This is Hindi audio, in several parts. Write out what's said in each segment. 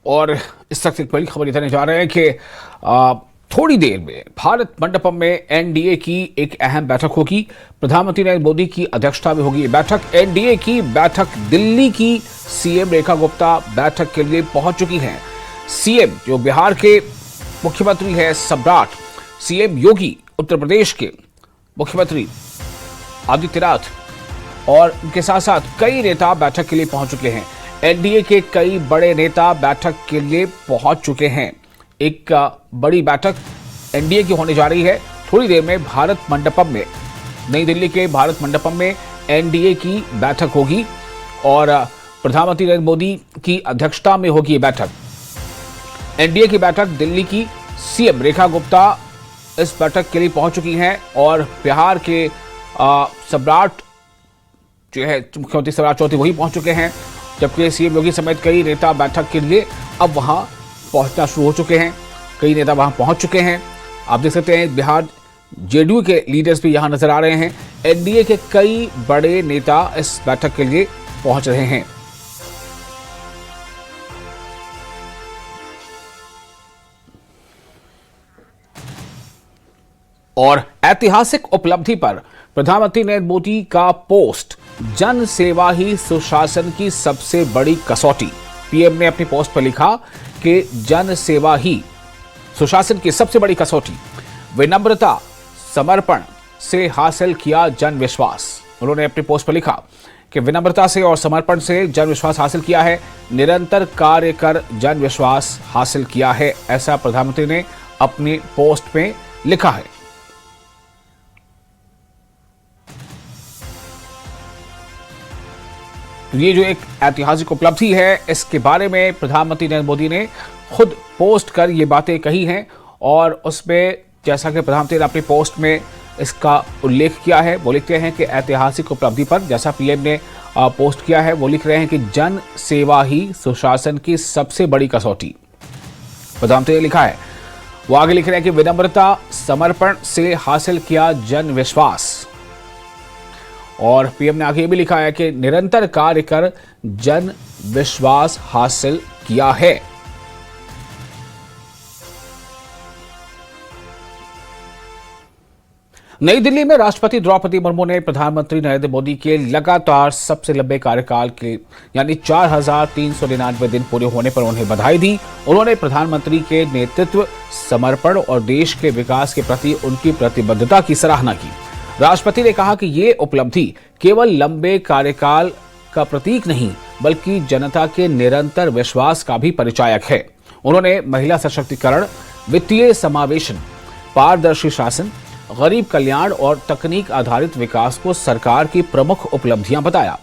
और इस तक एक बड़ी खबर इधर जा रहे हैं कि थोड़ी देर में भारत मंडपम में एनडीए की एक अहम बैठक होगी। प्रधानमंत्री नरेंद्र मोदी की अध्यक्षता में होगी ये बैठक। एनडीए की बैठक दिल्ली की सीएम रेखा गुप्ता बैठक के लिए पहुंच चुकी हैं। सीएम जो बिहार के मुख्यमंत्री है सम्राट, सीएम योगी उत्तर प्रदेश के मुख्यमंत्री आदित्यनाथ और उनके साथ साथ कई नेता बैठक के लिए पहुंच चुके हैं। एनडीए के कई बड़े नेता बैठक के लिए पहुंच चुके हैं। एक बड़ी बैठक एनडीए की होने जा रही है। थोड़ी देर में भारत मंडपम में, नई दिल्ली के भारत मंडपम में एनडीए की बैठक होगी और प्रधानमंत्री नरेंद्र मोदी की अध्यक्षता में होगी ये बैठक। एनडीए की बैठक दिल्ली की सीएम रेखा गुप्ता इस बैठक के लिए पहुंच चुकी हैं और बिहार के सम्राट जो है मुख्यमंत्री सम्राट चौधरी वही पहुंच चुके हैं, जबकि सीएम योगी समेत कई नेता बैठक के लिए अब वहां पहुंचना शुरू हो चुके हैं। कई नेता वहां पहुंच चुके हैं। आप देख सकते हैं बिहार जेडीयू के लीडर्स भी यहां नजर आ रहे हैं। एनडीए के कई बड़े नेता इस बैठक के लिए पहुंच रहे हैं। और ऐतिहासिक उपलब्धि पर प्रधानमंत्री नरेंद्र मोदी का पोस्ट, जन सेवा ही सुशासन की सबसे बड़ी कसौटी। पीएम ने अपनी पोस्ट पर लिखा कि जन सेवा ही सुशासन की सबसे बड़ी कसौटी, विनम्रता समर्पण से हासिल किया जन विश्वास। उन्होंने अपनी पोस्ट पर लिखा कि विनम्रता से और समर्पण से जन विश्वास हासिल किया है, निरंतर कार्य कर जन विश्वास हासिल किया है, ऐसा प्रधानमंत्री ने अपनी पोस्ट में लिखा है। ये जो एक ऐतिहासिक उपलब्धि है, इसके बारे में प्रधानमंत्री नरेंद्र मोदी ने खुद पोस्ट कर ये बातें कही हैं और उसमें जैसा कि प्रधानमंत्री ने अपनी पोस्ट में इसका उल्लेख किया है, वो लिखते हैं कि ऐतिहासिक उपलब्धि पर, जैसा पीएम ने पोस्ट किया है, वो लिख रहे हैं कि जन सेवा ही सुशासन की सबसे बड़ी कसौटी। प्रधानमंत्री ने लिखा है, वो आगे लिख रहे हैं कि विनम्रता समर्पण से हासिल किया जन विश्वास। और पीएम ने आगे ये भी लिखा है कि निरंतर कार्य कर जन विश्वास हासिल किया है। नई दिल्ली में राष्ट्रपति द्रौपदी मुर्मू ने प्रधानमंत्री नरेंद्र मोदी के लगातार सबसे लंबे कार्यकाल के यानी 4,399 दिन पूरे होने पर उन्हें बधाई दी। उन्होंने प्रधानमंत्री के नेतृत्व, समर्पण और देश के विकास के प्रति उनकी प्रतिबद्धता की सराहना की। राष्ट्रपति ने कहा कि ये उपलब्धि केवल लंबे कार्यकाल का प्रतीक नहीं, बल्कि जनता के निरंतर विश्वास का भी परिचायक है। उन्होंने महिला सशक्तिकरण, वित्तीय समावेशन, पारदर्शी शासन, गरीब कल्याण और तकनीक आधारित विकास को सरकार की प्रमुख उपलब्धियां बताया।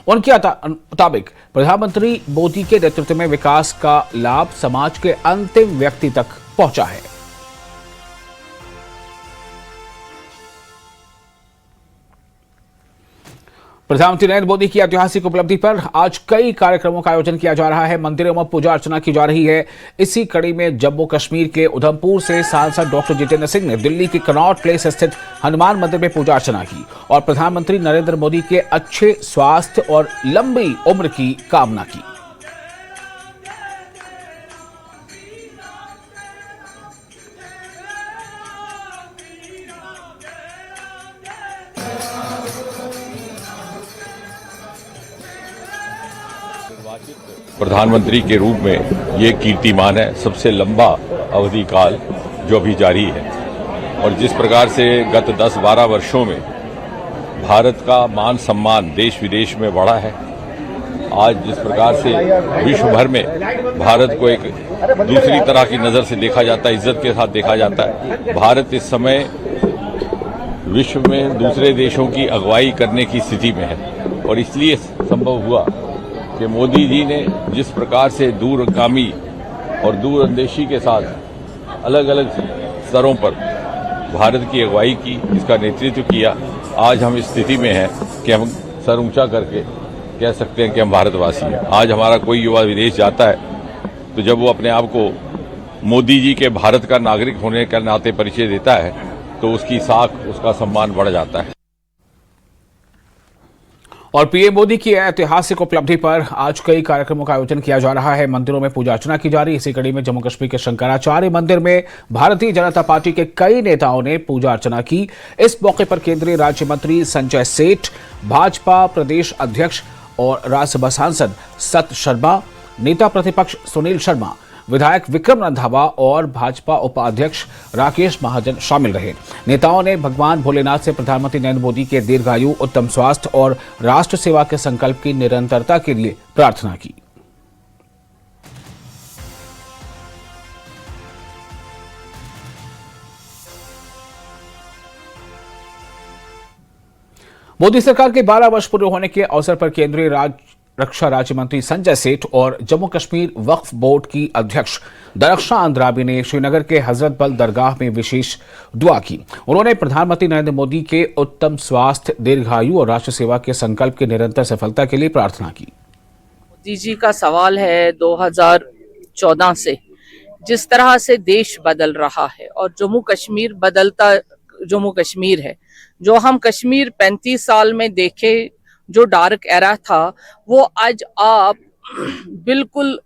उनके मुताबिक प्रधानमंत्री मोदी के नेतृत्व में विकास का लाभ समाज के अंतिम व्यक्ति तक पहुंचा है। प्रधानमंत्री नरेंद्र मोदी की ऐतिहासिक उपलब्धि पर आज कई कार्यक्रमों का आयोजन किया जा रहा है। मंदिरों में पूजा अर्चना की जा रही है। इसी कड़ी में जम्मू कश्मीर के उधमपुर से सांसद डॉक्टर जितेंद्र सिंह ने दिल्ली के कनॉट प्लेस स्थित हनुमान मंदिर में पूजा अर्चना की और प्रधानमंत्री नरेंद्र मोदी के अच्छे स्वास्थ्य और लंबी उम्र की कामना की। प्रधानमंत्री के रूप में ये कीर्तिमान है, सबसे लंबा अवधि काल जो अभी जारी है। और जिस प्रकार से गत 10-12 वर्षों में भारत का मान सम्मान देश विदेश में बढ़ा है, आज जिस प्रकार से विश्व भर में भारत को एक दूसरी तरह की नज़र से देखा जाता है, इज्जत के साथ देखा जाता है। भारत इस समय विश्व में दूसरे देशों की अगुवाई करने की स्थिति में है और इसलिए संभव हुआ कि मोदी जी ने जिस प्रकार से दूरगामी और दूरअंदेशी के साथ अलग अलग स्तरों पर भारत की अगुवाई की, इसका नेतृत्व किया, आज हम इस स्थिति में हैं कि हम सर ऊंचा करके कह सकते हैं कि हम भारतवासी हैं। आज हमारा कोई युवा विदेश जाता है तो जब वो अपने आप को मोदी जी के भारत का नागरिक होने के नाते परिचय देता है तो उसकी साख, उसका सम्मान बढ़ जाता है। और पीएम मोदी की ऐतिहासिक उपलब्धि पर आज कई कार्यक्रमों का आयोजन किया जा रहा है। मंदिरों में पूजा अर्चना की जा रही है। इसी कड़ी में जम्मू कश्मीर के शंकराचार्य मंदिर में भारतीय जनता पार्टी के कई नेताओं ने पूजा अर्चना की। इस मौके पर केंद्रीय राज्य मंत्री संजय सेठ, भाजपा प्रदेश अध्यक्ष और राज्यसभा सांसद सत शर्मा, नेता प्रतिपक्ष सुनील शर्मा, विधायक विक्रम रंधावा और भाजपा उपाध्यक्ष राकेश महाजन शामिल रहे। नेताओं ने भगवान भोलेनाथ से प्रधानमंत्री नरेंद्र मोदी के दीर्घायु, उत्तम स्वास्थ्य और राष्ट्र सेवा के संकल्प की निरंतरता के लिए प्रार्थना की। मोदी सरकार के 12 वर्ष पूरे होने के अवसर पर केंद्रीय रक्षा राज्य मंत्री संजय सेठ और जम्मू कश्मीर वक्फ बोर्ड की अध्यक्ष दरख्शां अंद्राबी ने श्रीनगर के हजरत बल दरगाह में विशेष दुआ की। उन्होंने प्रधानमंत्री नरेंद्र मोदी के उत्तम स्वास्थ्य, दीर्घायु और राष्ट्र सेवा के संकल्प की निरंतर सफलता के लिए प्रार्थना की। मोदी जी का सवाल है 2014 से जिस तरह से देश बदल रहा है और जम्मू कश्मीर बदलता जम्मू कश्मीर है, जो हम कश्मीर 35 साल में देखे, जो डार्क एरा था, वो आज आप बिल्कुल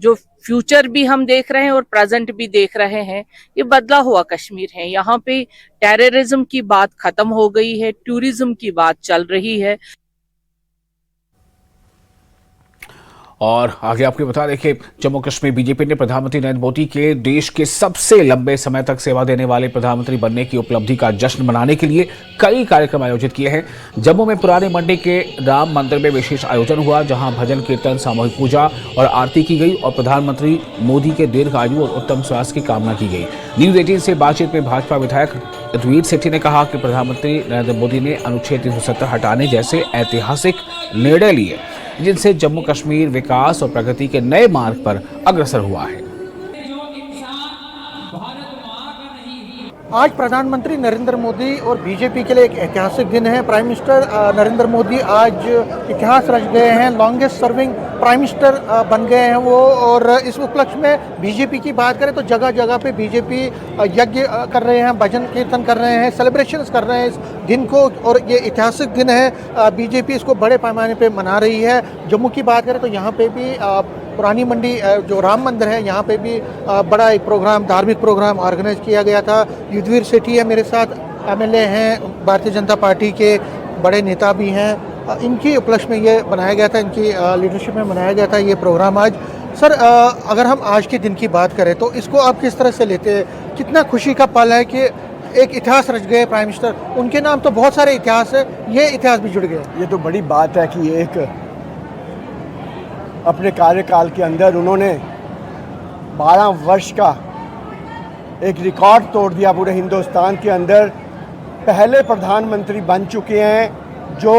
जो फ्यूचर भी हम देख रहे हैं और प्रेजेंट भी देख रहे हैं, ये बदला हुआ कश्मीर है। यहाँ पे टेररिज्म की बात खत्म हो गई है, टूरिज्म की बात चल रही है। और आगे आपको बता दें कि जम्मू कश्मीर बीजेपी ने प्रधानमंत्री नरेंद्र मोदी के देश के सबसे लंबे समय तक सेवा देने वाले प्रधानमंत्री बनने की उपलब्धि का जश्न मनाने के लिए कई कार्यक्रम आयोजित किए हैं। जम्मू में पुरानी मंडी के राम मंदिर में विशेष आयोजन हुआ, जहां भजन कीर्तन, सामूहिक पूजा और आरती की गई और प्रधानमंत्री मोदी के दीर्घायु और उत्तम स्वास्थ्य की कामना की गई। न्यूज 18 से बातचीत में भाजपा विधायक रघुवीर सेठी ने कहा कि प्रधानमंत्री नरेंद्र मोदी ने अनुच्छेद 370 हटाने जैसे ऐतिहासिक निर्णय लिए, जिनसे जम्मू कश्मीर विकास और प्रगति के नए मार्ग पर अग्रसर हुआ है। आज प्रधानमंत्री नरेंद्र मोदी और बीजेपी के लिए एक ऐतिहासिक दिन है। प्राइम मिनिस्टर नरेंद्र मोदी आज इतिहास रच गए हैं, लॉन्गेस्ट सर्विंग प्राइम मिनिस्टर बन गए हैं वो। और इस उपलक्ष्य में बीजेपी की बात करें तो जगह जगह पे बीजेपी यज्ञ कर रहे हैं, भजन कीर्तन कर रहे हैं, सेलिब्रेशंस कर रहे हैं इस दिन को, और ये ऐतिहासिक दिन है। बीजेपी इसको बड़े पैमाने पे मना रही है। जम्मू की बात करें तो यहाँ पे भी पुरानी मंडी जो राम मंदिर है, यहाँ पे भी बड़ा एक प्रोग्राम, धार्मिक प्रोग्राम ऑर्गेनाइज किया गया था। रघुवीर सेठी है मेरे साथ, एमएलए हैं, भारतीय जनता पार्टी के बड़े नेता भी हैं। इनकी उपलक्ष्य में ये बनाया गया था, इनकी लीडरशिप में बनाया गया था ये प्रोग्राम आज। सर, अगर हम आज के दिन की बात करें तो इसको आप किस तरह से लेते हैं? कितना खुशी का पल है कि एक इतिहास रच गए प्राइम मिनिस्टर, उनके नाम तो बहुत सारे इतिहास है, ये इतिहास भी जुड़ गए। ये तो बड़ी बात है कि एक अपने कार्यकाल के अंदर उन्होंने 12 वर्ष का एक रिकॉर्ड तोड़ दिया पूरे हिंदुस्तान के अंदर। पहले प्रधानमंत्री बन चुके हैं जो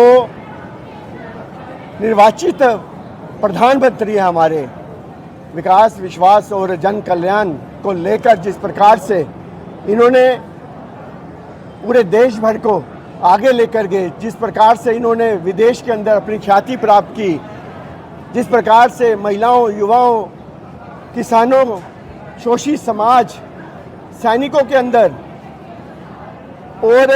निर्वाचित प्रधानमंत्री हैं हमारे। विकास, विश्वास और जन कल्याण को लेकर जिस प्रकार से इन्होंने पूरे देश भर को आगे लेकर गए, जिस प्रकार से इन्होंने विदेश के अंदर अपनी ख्याति प्राप्त की, जिस प्रकार से महिलाओं, युवाओं, किसानों, शोषित समाज, सैनिकों के अंदर और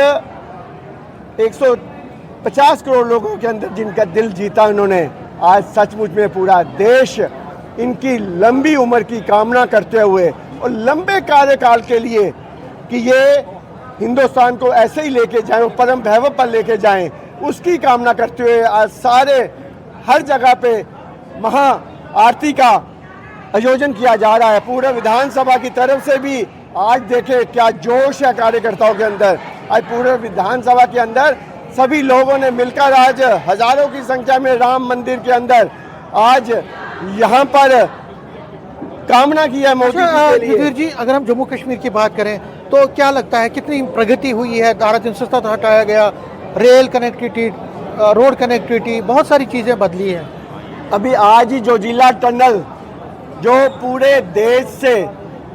150 करोड़ लोगों के अंदर जिनका दिल जीता उन्होंने, आज सचमुच में पूरा देश इनकी लंबी उम्र की कामना करते हुए और लंबे कार्यकाल के लिए कि ये हिंदुस्तान को ऐसे ही लेके जाएं, परम वैभव पर लेके जाएं, उसकी कामना करते हुए आज सारे हर जगह पे महा आरती का आयोजन किया जा रहा है। पूरे विधानसभा की तरफ से भी आज देखें क्या जोश है कार्यकर्ताओं के अंदर। आज पूरे विधानसभा के अंदर सभी लोगों ने मिलकर आज हजारों की संख्या में राम मंदिर के अंदर आज यहाँ पर कामना की है मोदी जी के लिए। जी, अगर हम जम्मू कश्मीर की बात करें तो क्या लगता है कितनी प्रगति हुई है? धारा 370 हटाया गया, रेल कनेक्टिविटी, रोड कनेक्टिविटी, बहुत सारी चीज़ें बदली हैं। अभी आज ही जो जिला टनल जो पूरे देश से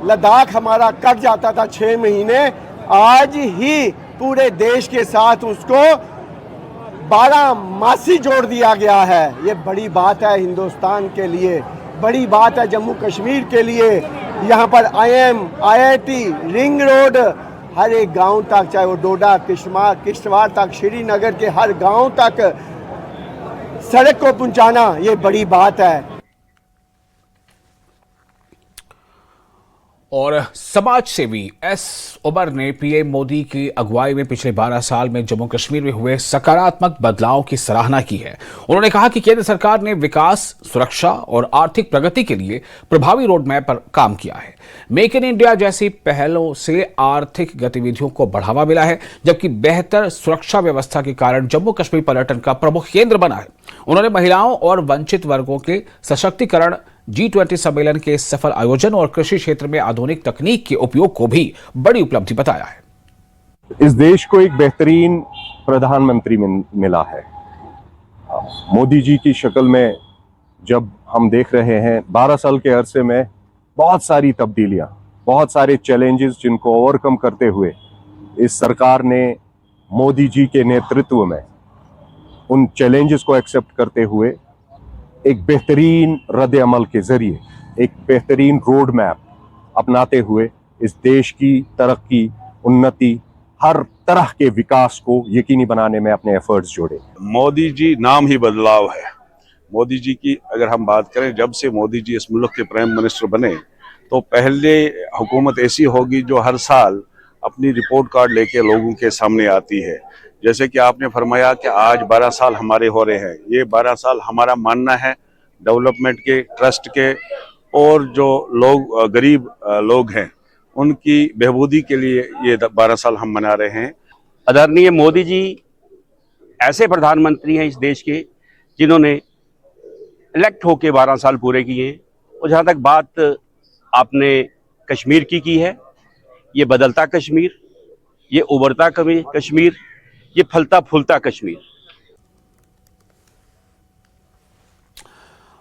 लद्दाख हमारा कट जाता था 6 महीने, आज ही पूरे देश के साथ उसको 12 मासी जोड़ दिया गया है। ये बड़ी बात है हिंदुस्तान के लिए, बड़ी बात है जम्मू कश्मीर के लिए। यहाँ पर IIM, IIT, रिंग रोड हर एक गांव तक, चाहे वो डोडा, किश्तवाड़ तक, श्रीनगर के हर गांव तक सड़क को पहुंचाना ये बड़ी बात है। और समाज सेवी एस उमर ने पीएम मोदी की अगुवाई में पिछले 12 साल में जम्मू कश्मीर में हुए सकारात्मक बदलाव की सराहना की है। उन्होंने कहा कि केंद्र सरकार ने विकास, सुरक्षा और आर्थिक प्रगति के लिए प्रभावी रोड मैप पर काम किया है। मेक इन इंडिया जैसी पहलों से आर्थिक गतिविधियों को बढ़ावा मिला है, जबकि बेहतर सुरक्षा व्यवस्था के कारण जम्मू कश्मीर पर्यटन का प्रमुख केंद्र बना है। उन्होंने महिलाओं और वंचित वर्गों के सशक्तिकरण, G20 सम्मेलन के सफल आयोजन और कृषि क्षेत्र में आधुनिक तकनीक के उपयोग को भी बड़ी उपलब्धि बताया है। इस देश को एक बेहतरीन प्रधानमंत्री मिला है। मोदी जी की शक्ल में जब हम देख रहे हैं 12 साल के अरसे में बहुत सारी तब्दीलियां, बहुत सारे चैलेंजेस जिनको ओवरकम करते हुए इस सरकार ने मोदी जी के नेतृत्व में उन चैलेंजेस को एक्सेप्ट करते हुए एक बेहतरीन रद्द अमल के जरिए एक बेहतरीन रोड मैप अपनाते हुए इस देश की तरक्की, उन्नति, हर तरह के विकास को यकीनी बनाने में अपने एफर्ट्स जोड़े। मोदी जी नाम ही बदलाव है। मोदी जी की अगर हम बात करें, जब से मोदी जी इस मुल्क के प्राइम मिनिस्टर बने तो पहले हुकूमत ऐसी होगी जो हर साल अपनी रिपोर्ट कार्ड लेके लोगों के सामने आती है। जैसे कि आपने फरमाया कि आज 12 साल हमारे हो रहे हैं, ये 12 साल हमारा मानना है डेवलपमेंट के, ट्रस्ट के और जो लोग गरीब लोग हैं उनकी बेहबूदी के लिए ये 12 साल हम मना रहे हैं। आदरणीय मोदी जी ऐसे प्रधानमंत्री हैं इस देश के जिन्होंने इलेक्ट होके 12 साल पूरे किए हैं। और जहाँ तक बात आपने कश्मीर की है, ये बदलता कश्मीर, ये उभरता कश्मीर, ये फलता फूलता कश्मीर।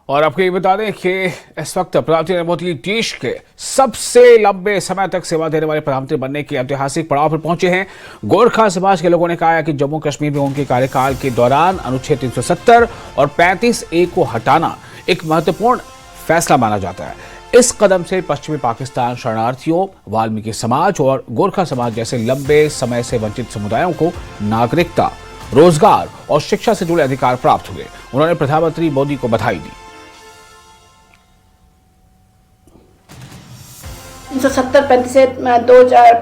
और आपको ये बता दें कि इस वक्त प्रधानमंत्री नरेंद्र मोदी देश के सबसे लंबे समय तक सेवा देने वाले प्रधानमंत्री बनने के ऐतिहासिक पड़ाव पर पहुंचे हैं। गोरखा समाज के लोगों ने कहा है कि जम्मू कश्मीर में उनके कार्यकाल के दौरान अनुच्छेद 370 और 35A को हटाना एक महत्वपूर्ण फैसला माना जाता है। इस कदम से पश्चिमी पाकिस्तान शरणार्थियों, वाल्मीकि समाज और गोरखा समाज जैसे लंबे समय से वंचित समुदायों को नागरिकता, रोजगार और शिक्षा से जुड़े अधिकार प्राप्त हुए। उन्होंने प्रधानमंत्री मोदी को बधाई दी। 370-35 से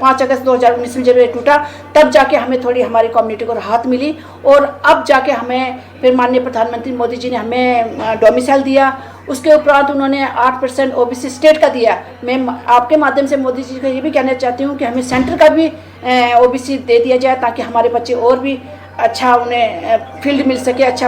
5 अगस्त 2019 में जब ये टूटा, तब जाके हमें थोड़ी हमारी कम्युनिटी को राहत मिली और अब जाके हमें फिर माननीय प्रधानमंत्री मोदी जी ने हमें डोमिसाइल दिया। उसके उपरांत उन्होंने 8% OBC स्टेट का दिया। मैं आपके माध्यम से मोदी जी को ये भी कहना चाहती हूँ कि हमें सेंटर का भी OBC दे दिया जाए ताकि हमारे बच्चे और भी अच्छा उन्हें फील्ड मिल सके, अच्छा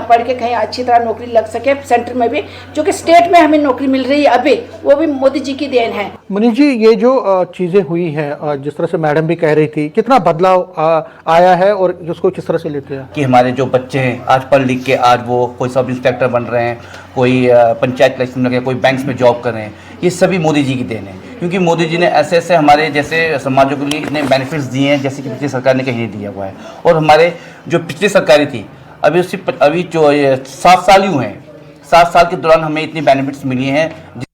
पढ़ के कहीं अच्छी तरह नौकरी लग सके सेंटर में भी, जो कि स्टेट में हमें नौकरी मिल रही है अभी, वो भी मोदी जी की देन है। मनीष जी, ये जो चीज़ें हुई हैं, जिस तरह से मैडम भी कह रही थी, कितना बदलाव आया है और उसको किस तरह से लेते हैं कि हमारे जो बच्चे हैं आज पढ़ लिख के आज वो कोई सब इंस्पेक्टर बन रहे हैं, कोई पंचायत इलेक्शन में लगे, कोई बैंक्स में जॉब कर रहे हैं, ये सभी मोदी जी की देन है। क्योंकि मोदी जी ने ऐसे ऐसे हमारे जैसे समाजों के लिए इतने बेनिफिट्स दिए हैं जैसे कि पिछली सरकार ने कहीं नहीं दिया हुआ है। और हमारे जो पिछली सरकारें थी अभी जो 7 साल ही हुए हैं, 7 साल के दौरान हमें इतनी बेनिफिट्स मिली हैं।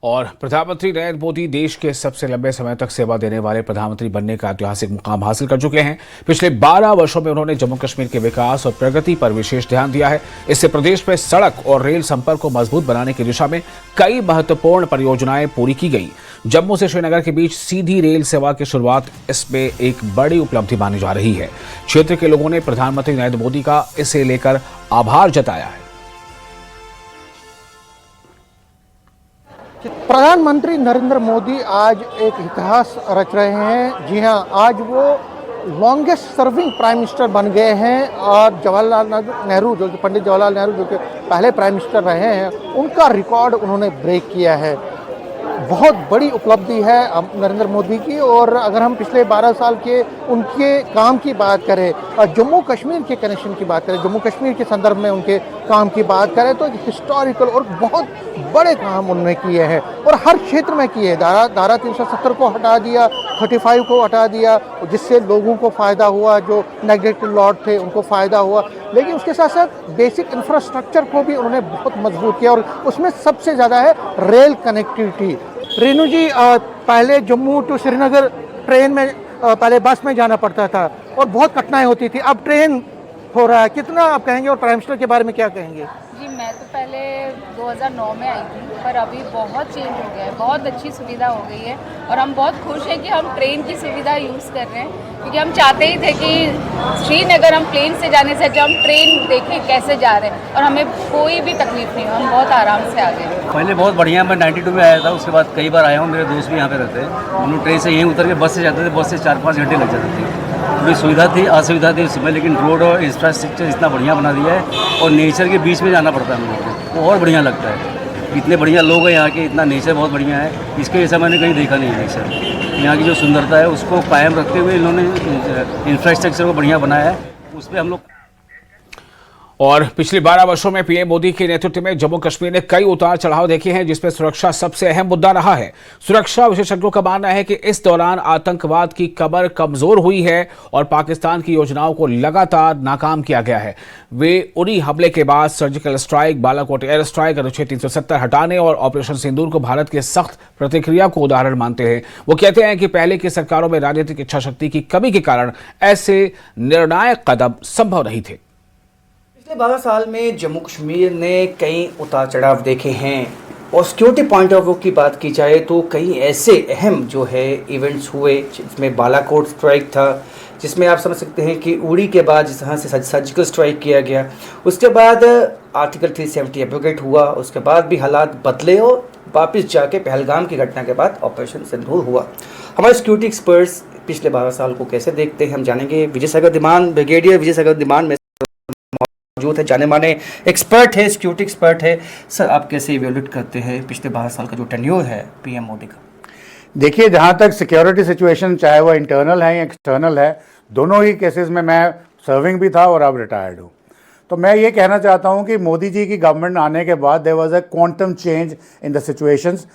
और प्रधानमंत्री नरेंद्र मोदी देश के सबसे लंबे समय तक सेवा देने वाले प्रधानमंत्री बनने का ऐतिहासिक मुकाम हासिल कर चुके हैं। पिछले 12 वर्षों में उन्होंने जम्मू कश्मीर के विकास और प्रगति पर विशेष ध्यान दिया है। इससे प्रदेश में सड़क और रेल संपर्क को मजबूत बनाने की दिशा में कई महत्वपूर्ण परियोजनाएं पूरी की गई। जम्मू से श्रीनगर के बीच सीधी रेल सेवा की शुरुआत इसमें एक बड़ी उपलब्धि मानी जा रही है। क्षेत्र के लोगों ने प्रधानमंत्री नरेंद्र मोदी का इसे लेकर आभार जताया है। प्रधानमंत्री नरेंद्र मोदी आज एक इतिहास रच रहे हैं। जी हाँ, आज वो लॉन्गेस्ट सर्विंग प्राइम मिनिस्टर बन गए हैं और जवाहरलाल नेहरू, जो कि पंडित जवाहरलाल नेहरू जो कि पहले प्राइम मिनिस्टर रहे हैं, उनका रिकॉर्ड उन्होंने ब्रेक किया है। बहुत बड़ी उपलब्धि है नरेंद्र मोदी की। और अगर हम पिछले 12 साल के उनके काम की बात करें और जम्मू कश्मीर के कनेक्शन की बात करें, जम्मू कश्मीर के संदर्भ में उनके काम की बात करें, तो हिस्टोरिकल और बहुत बड़े काम उन्होंने किए हैं और हर क्षेत्र में किए। धारा 370 को हटा दिया, 35 को हटा दिया, जिससे लोगों को फ़ायदा हुआ, जो नेगेटिव लॉट थे उनको फ़ायदा हुआ। लेकिन उसके साथ साथ बेसिक इंफ्रास्ट्रक्चर को भी उन्होंने बहुत मजबूत किया और उसमें सबसे ज़्यादा है रेल कनेक्टिविटी। रेणु जी, पहले जम्मू टू श्रीनगर ट्रेन में, पहले बस में जाना पड़ता था और बहुत कठिनाई होती थी। अब ट्रेन हो रहा है, कितना आप कहेंगे और प्राइम मिनिस्टर के बारे में क्या कहेंगे? जी मैं तो पहले 2009 में आई थी, पर अभी बहुत चेंज हो गया है, बहुत अच्छी सुविधा हो गई है और हम बहुत खुश हैं कि हम ट्रेन की सुविधा यूज़ कर रहे हैं, क्योंकि हम चाहते ही थे कि श्रीनगर हम प्लेन से जाने से जब हम ट्रेन देखें कैसे जा रहे हैं और हमें कोई भी तकलीफ नहीं हो, हम बहुत आराम से आ गए। पहले बहुत बढ़िया, मैं 92 में आया था, उसके बाद कई बार आया हूँ, मेरे दोस्त भी यहाँ पे रहते हैं, हम लोग ट्रेन से यहीं उतर के बस से जाते थे, बस से 4-5 घंटे लग जाते थे। थोड़ी सुविधा थी, असुविधा थी उसमें, लेकिन रोड और इंफ्रास्ट्रक्चर इतना बढ़िया बना दिया है और नेचर के बीच में जाना पड़ता है हम लोग को, वो और बढ़िया लगता है। इतने बढ़िया लोग हैं यहाँ के, इतना नेचर बहुत बढ़िया है, इसके जैसा मैंने कहीं देखा नहीं है नेचर। यहाँ की जो सुंदरता है उसको कायम रखते हुए इन्होंने इंफ्रास्ट्रक्चर को बढ़िया बनाया है, उस पर हम लोग। और पिछले 12 वर्षों में पीएम मोदी के नेतृत्व में जम्मू कश्मीर ने कई उतार चढ़ाव देखे हैं, जिसमें सुरक्षा सबसे अहम मुद्दा रहा है। सुरक्षा विशेषज्ञों का मानना है कि इस दौरान आतंकवाद की कमर कमजोर हुई है और पाकिस्तान की योजनाओं को लगातार नाकाम किया गया है। वे उरी हमले के बाद surgical strike, Balakot air strike, अनुच्छेद 370 हटाने और ऑपरेशन सिंदूर को भारत के सख्त प्रतिक्रिया को उदाहरण मानते हैं। वो कहते हैं कि पहले की सरकारों में राजनीतिक इच्छा शक्ति की कमी के कारण ऐसे निर्णायक कदम संभव नहीं थे। पिछले 12 साल में जम्मू कश्मीर ने कई उतार चढ़ाव देखे हैं और सिक्योरिटी पॉइंट ऑफ व्यू की बात की जाए तो कई ऐसे अहम जो है इवेंट्स हुए, जिसमें बालाकोट स्ट्राइक था, जिसमें आप समझ सकते हैं कि उड़ी के बाद जिस तरह से सर्जिकल स्ट्राइक किया गया, उसके बाद आर्टिकल 370 एब्रोगेट हुआ, उसके बाद भी हालात बदले और वापस जाके पहलगाम की घटना के बाद ऑपरेशन सिंदूर हुआ। हमारे सिक्योरिटी एक्सपर्ट्स पिछले 12 साल को कैसे देखते हैं हम जानेंगे। विजय सागर दिमान, ब्रिगेडियर विजय सागर दिमान में मौजूद है, जाने माने एक्सपर्ट है, सिक्योरिटी एक्सपर्ट है। सर आप कैसे इवेल्यूएट करते हैं पिछले 12 साल का जो टेन्योर है पीएम मोदी का? देखिए, जहाँ तक सिक्योरिटी सिचुएशन चाहे वो इंटरनल है या एक्सटर्नल है, दोनों ही केसेस में मैं सर्विंग भी था और अब रिटायर्ड हूँ। तो मैं ये कहना चाहता हूँ कि मोदी जी की गवर्नमेंट आने के बाद there was a quantum change in the situations.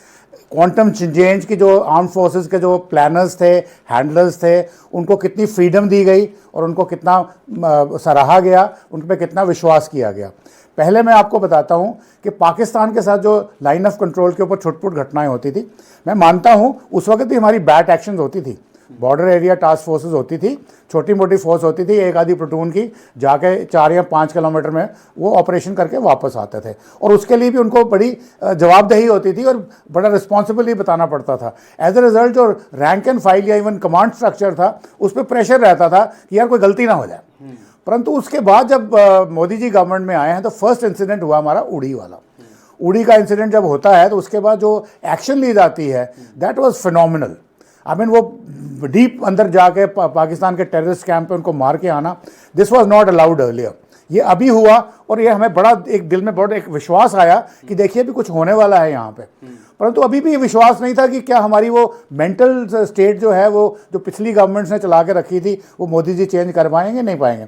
Quantum change की जो आर्म फोर्सेस के जो प्लानर्स थे, हैंडलर्स थे, उनको कितनी फ्रीडम दी गई और उनको कितना सराहा गया, उन पर कितना विश्वास किया गया। पहले मैं आपको बताता हूं कि पाकिस्तान के साथ जो लाइन ऑफ कंट्रोल के ऊपर छुटपुट घटनाएं होती थी, मैं मानता हूं उस वक्त भी हमारी बैट एक्शन होती थी, बॉर्डर एरिया टास्क फोर्सेस होती थी, छोटी मोटी फोर्स होती थी, एक आधी प्लटून की, जाके 4 या 5 किलोमीटर में वो ऑपरेशन करके वापस आते थे और उसके लिए भी उनको बड़ी जवाबदेही होती थी और बड़ा रिस्पॉन्सिबली बताना पड़ता था। एज ए रिजल्ट जो रैंक एंड फाइल या इवन कमांड स्ट्रक्चर था, उस पर प्रेशर रहता था कि यार कोई गलती ना हो जाए। परंतु उसके बाद जब मोदी जी गवर्नमेंट में आए हैं तो फर्स्ट इंसिडेंट हुआ हमारा उड़ी वाला। उड़ी का इंसिडेंट जब होता है तो उसके बाद जो एक्शन ली जाती है that was phenomenal. I mean वो डीप अंदर जाके पाकिस्तान के टेररिस्ट कैंप पे उनको मार के आना, this was not allowed earlier. ये अभी हुआ और ये हमें बड़ा एक दिल में बड़ा एक विश्वास आया कि देखिए भी कुछ होने वाला है यहाँ पे। परंतु अभी भी ये विश्वास नहीं था कि क्या हमारी वो मेंटल स्टेट जो है वो जो पिछली गवर्नमेंट्स ने चला के रखी थी वो मोदी जी चेंज कर पाएंगे, नहीं पाएंगे।